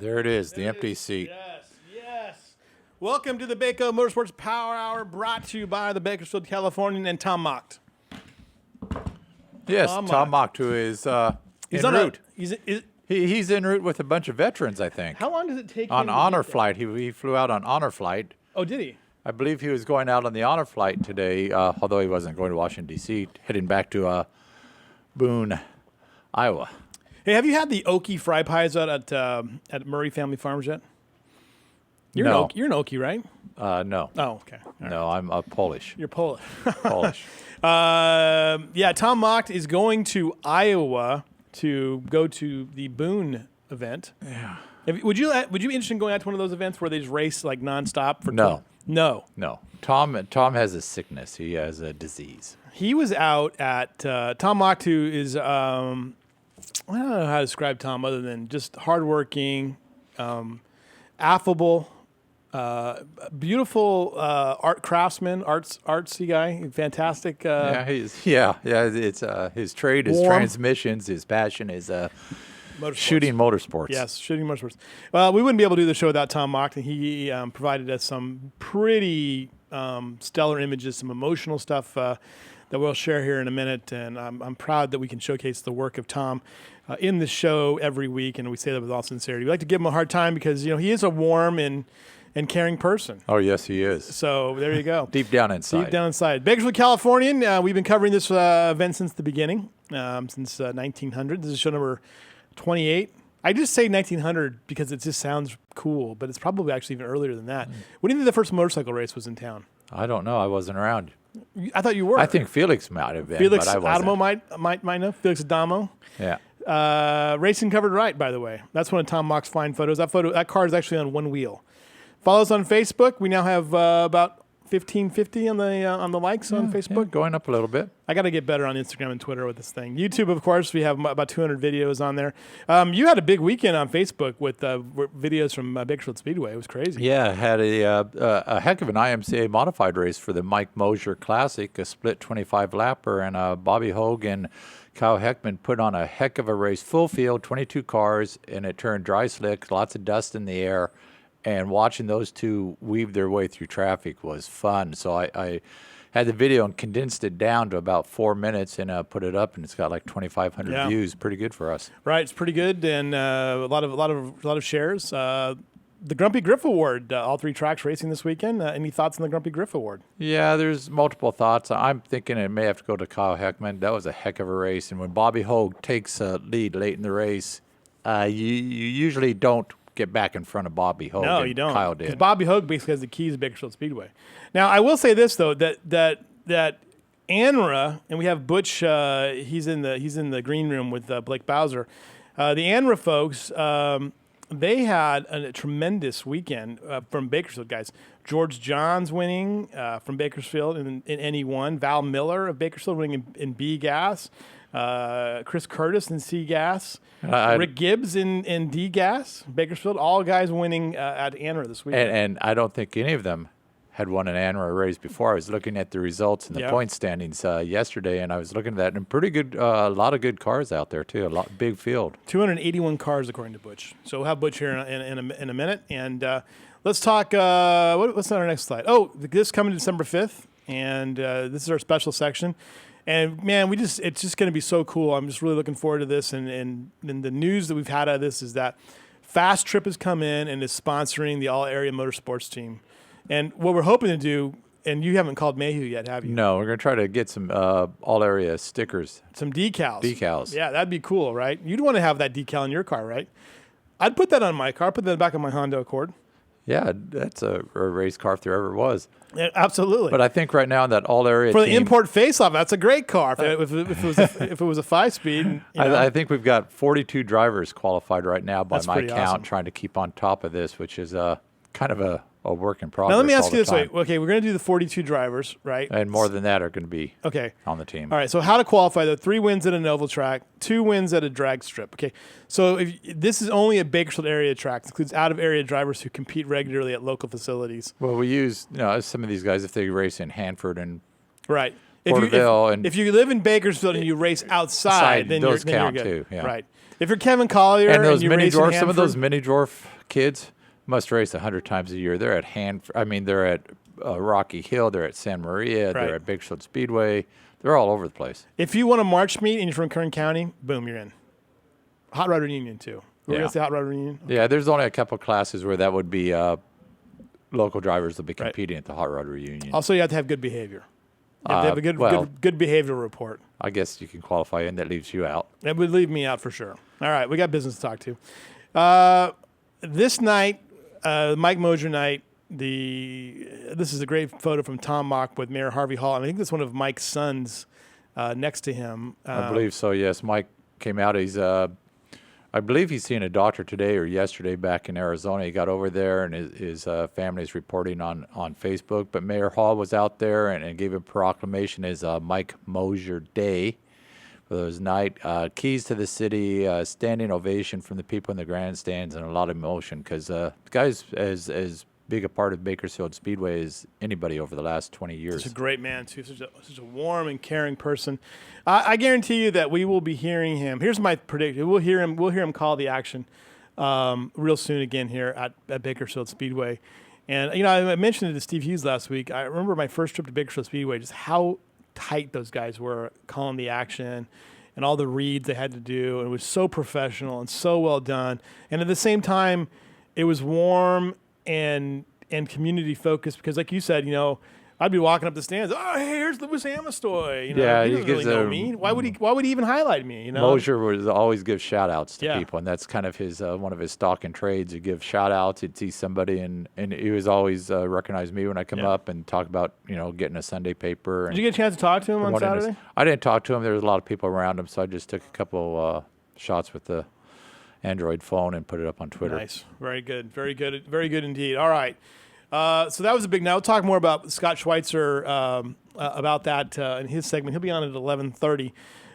There it is, the empty seat. Yes. Welcome to the Baco Motorsports Power Hour, brought to you by the Bakersfield Californian and Tom Mocht. Yes, Tom Mocht, who is He's en on route. He's en route with a bunch of veterans, I think. How long does it take on him honor flight? He flew out on honor flight. Oh, did he? I believe he was going out on the honor flight today, although he wasn't going to Washington, D.C., heading back to Boone, Iowa. Hey, have you had the Okie fry pies out at Murray Family Farms yet? No. You're an Okie, right? No. Oh, okay. All right. No, I'm Polish. You're Polish. Polish. Yeah, Tom Mocht is going to Iowa to go to the Boone event. Yeah. Would you be interested in going out to one of those events where they just race like nonstop for No. No. Tom has a sickness. He has a disease. He was out at Tom Mocht, who is I don't know how to describe Tom other than just hardworking, affable, beautiful art craftsman, artsy guy, fantastic. It's his trade, his transmissions, his passion is shooting motorsports. Yes, shooting motorsports. Well, we wouldn't be able to do the show without Tom Mocht, and he provided us some pretty stellar images, some emotional stuff that we'll share here in a minute. And I'm proud that we can showcase the work of Tom in the show every week, and we say that with all sincerity. We like to give him a hard time because he is a warm and caring person. Oh, yes, he is. So there you go. Deep down inside. Deep down inside. Bakersfield, Californian. We've been covering this event since the beginning, since 1900. This is show number 28. I just say 1900 because it just sounds cool, but it's probably actually even earlier than that. When do you think the first motorcycle race was in town? I don't know. I wasn't around. I thought you were. I think Felix might have been, Felix but I wasn't. Adamo might know. Felix Adamo. Yeah. Racing covered right, by the way. That's one of Tom Mocht's fine photos. That car is actually on one wheel. Follow us on Facebook. We now have about 1,550 on the likes on Facebook. Yeah, going up a little bit. I got to get better on Instagram and Twitter with this thing. YouTube, of course, we have about 200 videos on there. You had a big weekend on Facebook with videos from Bakersfield Speedway. It was crazy. Yeah, had a heck of an IMCA modified race for the Mike Moshier Classic, a split 25-lapper, and Bobby Hogue and Kyle Heckman put on a heck of a race, full field, 22 cars, and it turned dry slick, lots of dust in the air. And watching those two weave their way through traffic was fun. So I had the video and condensed it down to about 4 minutes and put it up, and it's got like 2,500 views. Pretty good for us. Right, it's pretty good, and a lot of shares. The Grumpy Griff Award, all three tracks racing this weekend. Any thoughts on the Grumpy Griff Award? Yeah, there's multiple thoughts. I'm thinking it may have to go to Kyle Heckman. That was a heck of a race, and when Bobby Hogue takes a lead late in the race, you usually don't get back in front of Bobby Hogue. No, you don't. Kyle did. Because Bobby Hogue basically has the keys to Bakersfield Speedway. Now, I will say this though, that ANRA, and we have Butch. He's in the green room with Blake Bowser. The ANRA folks, they had a tremendous weekend from Bakersfield guys. George Johns winning from Bakersfield in NE1. Val Miller of Bakersfield winning in B gas. Chris Curtis in C gas. Rick Gibbs in D gas. Bakersfield, all guys winning at ANRA this week. And I don't think any of them had won an ANRA race before. I was looking at the results and the point standings yesterday, and I was looking at that, and pretty good, a lot of good cars out there too. Big field. 281 cars according to Butch. So we'll have Butch here in a minute, and let's talk. What's on our next slide? Oh, this coming December 5th, and this is our special section. And man, it's just going to be so cool. I'm just really looking forward to this. And the news that we've had out of this is that Fast Trip has come in and is sponsoring the All Area Motorsports team. And what we're hoping to do, and you haven't called Mayhew yet, have you? No, we're going to try to get some All Area stickers. Some decals. Decals. Yeah, that'd be cool, right? You'd want to have that decal in your car, right? I'd put that on my car. I'd put that in the back of my Honda Accord. Yeah, that's a race car if there ever was. Yeah, absolutely. But I think right now that all area for team, the import face-off, that's a great car. If it was a 5-speed, I think we've got 42 drivers qualified right now by my count, awesome. trying to keep on top of this, which is kind of a work in progress. Now let me ask you this way. Okay, we're going to do the 42 drivers, right? And more than that are going to be on the team. All right, so how to qualify, though? 3 wins at an oval track, 2 wins at a drag strip. Okay, so this is only a Bakersfield area track. It includes out-of-area drivers who compete regularly at local facilities. Well, we use some of these guys if they race in Hanford and right. Porterville. If you live in Bakersfield and you race outside, then those you're count good. too. Yeah. Right. If you're Kevin Collier And those you mini race in dwarf, some of Hanford- those mini dwarf kids must race 100 times a year. They're at they're at Rocky Hill. They're at San Maria. Right. They're at Bakersfield Speedway. They're all over the place. If you want a March meet and you're from Kern County, boom, you're in. Hot Rod Reunion too. We're Yeah. gonna say Hot Rod Reunion. Yeah, there's only a couple classes where that would be local drivers will be competing at the Hot Rod Reunion. Also, you have to have good behavior. You have to have a good behavioral report. I guess you can qualify, and that leaves you out. That would leave me out for sure. All right, we got business to talk to. This night, Mike Moshier night. This is a great photo from Tom Mock with Mayor Harvey Hall. And I think that's one of Mike's sons next to him. I believe so. Yes, Mike came out. I believe he's seeing a doctor today or yesterday back in Arizona. He got over there, and his family's reporting on Facebook. But Mayor Hall was out there and gave a proclamation as Mike Moshier Day for those night. Keys to the city, standing ovation from the people in the grandstands, and a lot of emotion because the guy's as big a part of Bakersfield Speedway as anybody over the last 20 years. Such a great man, too. Such a warm and caring person. I guarantee you that we will be hearing him. Here's my prediction. We'll hear him call the action real soon again here at Bakersfield Speedway. And, I mentioned it to Steve Hughes last week. I remember my first trip to Bakersfield Speedway, just how tight those guys were calling the action and all the reads they had to do. And it was so professional and so well done. And at the same time, it was warm and community focused because, like you said, I'd be walking up the stands. Oh, hey, here's Louis Amestoy. Yeah, he doesn't really know me. Why would he even highlight me? Moshier would always give shout outs to Yeah. people, and that's kind of his one of his stock and trades. He'd give shout outs. He'd see somebody, and he was always recognize me when I come up and talk about getting a Sunday paper. Did you get a chance to talk to him on Saturday? I didn't talk to him. There was a lot of people around him, so I just took a couple shots with the Android phone and put it up on Twitter. Nice. Very good. Very good. Very good indeed. All right. So that was a big. Now we'll talk more about Scott Schweitzer about that in his segment. He'll be on at 11:30.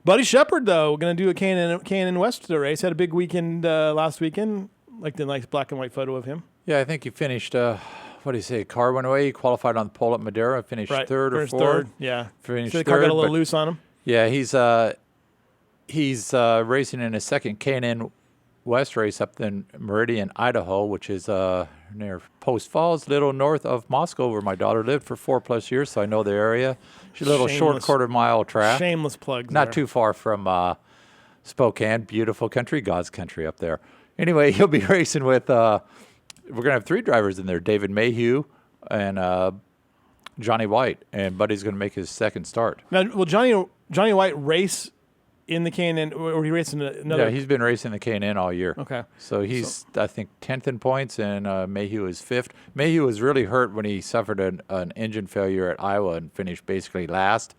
Buddy Shepard though, going to do a K&N West race. Had a big weekend last weekend. Like the nice black and white photo of him. Yeah, I think he finished. What do you say? Car went away. He qualified on the pole at Madera. Finished third or fourth. Third. Yeah. Finished So the third. car got a little loose on him. Yeah, he's racing in his second K&N West race up in Meridian, Idaho, which is near Post Falls, little north of Moscow, where my daughter lived for 4+ years, so I know the area. She's a little short quarter-mile track. Shameless plug. Not too far from Spokane. Beautiful country, God's country up there. Anyway, he'll be racing with, we're going to have 3 drivers in there, David Mayhew and Johnny White, and Buddy's going to make his second start. Now, will Johnny White race in the K&N, or he racing another? Yeah, he's been racing the K&N all year. Okay. So he's, I think, 10th in points, and Mayhew is 5th. Mayhew was really hurt when he suffered an engine failure at Iowa and finished basically last.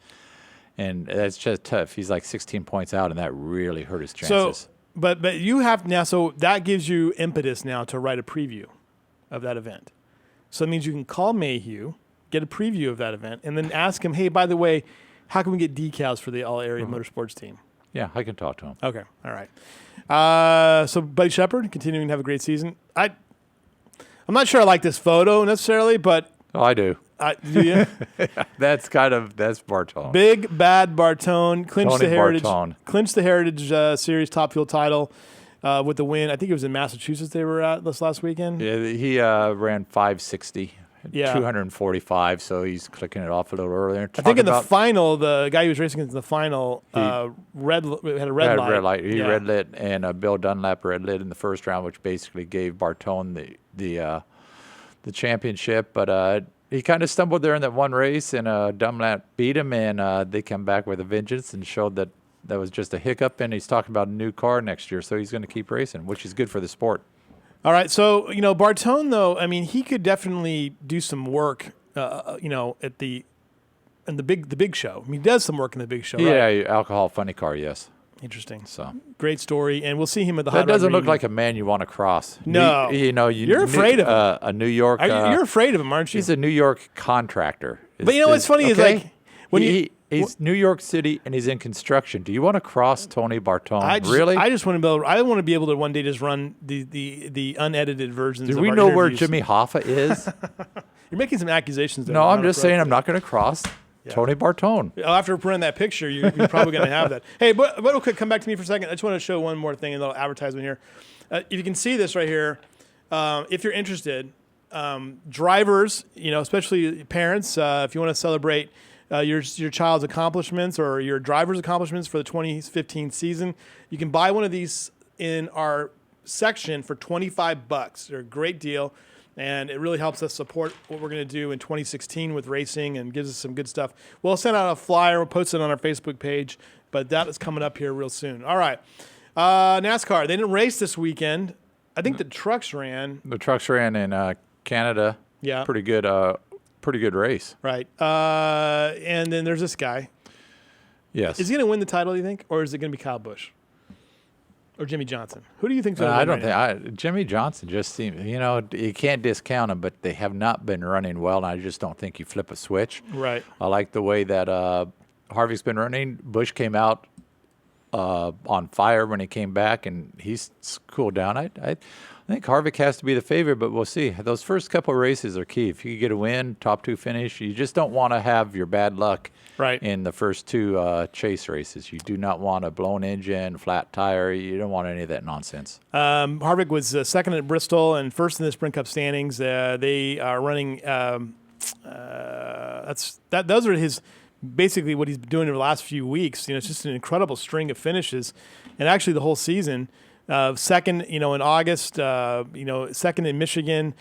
And that's just tough. He's like 16 points out, and that really hurt his chances. So, but you have now, so that gives you impetus now to write a preview of that event. So it means you can call Mayhew, get a preview of that event, and then ask him, hey, by the way, how can we get decals for the all-area motorsports team? Yeah, I can talk to him. Okay, all right. So Buddy Shepard continuing to have a great season. I'm not sure I like this photo necessarily, but Oh, I do. do you? That's Bartone. Big bad Bartone clinched Tony the heritage. Bartone. Clinched the Heritage Series Top Fuel title with the win. I think it was in Massachusetts they were at this last weekend. Yeah, he ran 560. Yeah. 245, so he's clicking it off a little earlier. I think in the final, the guy who was racing in the final had a red light. He red lit, and Bill Dunlap red lit in the first round, which basically gave Bartone the championship. But he kind of stumbled there in that one race, and Dunlap beat him, and they come back with a vengeance and showed that was just a hiccup. And he's talking about a new car next year, so he's going to keep racing, which is good for the sport. All right, so Bartone though, I mean, he could definitely do some work, at the big show. I mean, he does some work in the big show. Yeah, right? alcohol funny car, yes. Interesting. So great story, and we'll see him at the. That Hot Rod doesn't look Reunion. like a man you want to cross. No, you're afraid of him. A New York. You're afraid of him, aren't you? He's a New York contractor. But what's funny is like when he's New York City and he's in construction. Do you want to cross Tony Bartone? Really? I just want to be able. I want to be able to one day just run the unedited versions. Do of we our know where interviews. Jimmy Hoffa is? You're making some accusations there. No, I'm just saying I'm not going to cross. Tony Bartone. After printing that picture, you're probably going to have that. Hey, but real quick, come back to me for a second. I just want to show one more thing, a little advertisement here. If you can see this right here, if you're interested, drivers, especially parents, if you want to celebrate your child's accomplishments or your driver's accomplishments for the 2015 season, you can buy one of these in our section for $25. They're a great deal. And it really helps us support what we're going to do in 2016 with racing and gives us some good stuff. We'll send out a flyer. We'll post it on our Facebook page. But that is coming up here real soon. All right. NASCAR. They didn't race this weekend. I think the trucks ran. The trucks ran in Canada. Yeah. Pretty good race. Right. And then there's this guy. Yes. Is he going to win the title, do you think? Or is it going to be Kyle Busch? Or Jimmy Johnson? Who do you think's going to win? I don't think Jimmy Johnson just seems, you can't discount him, but they have not been running well, and I just don't think you flip a switch. Right. I like the way that Harvick's been running. Busch came out on fire when he came back, and he's cooled down. I think Harvick has to be the favorite, but we'll see. Those first couple of races are key. If you get a win, top two finish, you just don't want to have your bad luck in the first two chase races. You do not want a blown engine, flat tire. You don't want any of that nonsense. Harvick was second at Bristol and first in the Sprint Cup standings. They are running. Those are his basically what he's been doing over the last few weeks. It's just an incredible string of finishes, and actually the whole season. Second, in August, second in Michigan,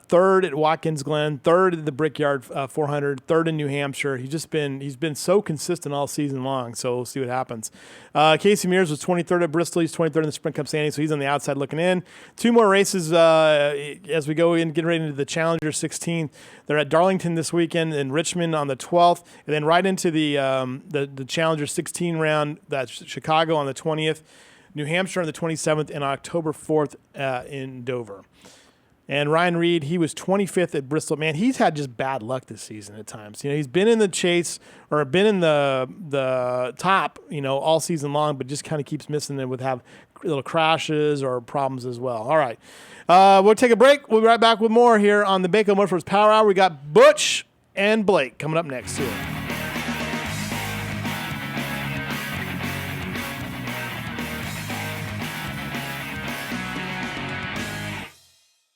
third at Watkins Glen, third at the Brickyard 400, third in New Hampshire. He's been so consistent all season long. So we'll see what happens. Casey Mears was 23rd at Bristol. He's 23rd in the Sprint Cup standings, so he's on the outside looking in. Two more races as we go in, getting ready into the Challenger 16. They're at Darlington this weekend and Richmond on the 12th, and then right into the Challenger 16 round. That's Chicago on the 20th. New Hampshire on the 27th, and October 4th in Dover. And Ryan Reed, he was 25th at Bristol. Man, he's had just bad luck this season at times. He's been in the chase or been in the top, all season long, but just kind of keeps missing it with have little crashes or problems as well. All right. We'll take a break. We'll be right back with more here on the Baco Motorsports Power Hour. We got Butch and Blake coming up next here.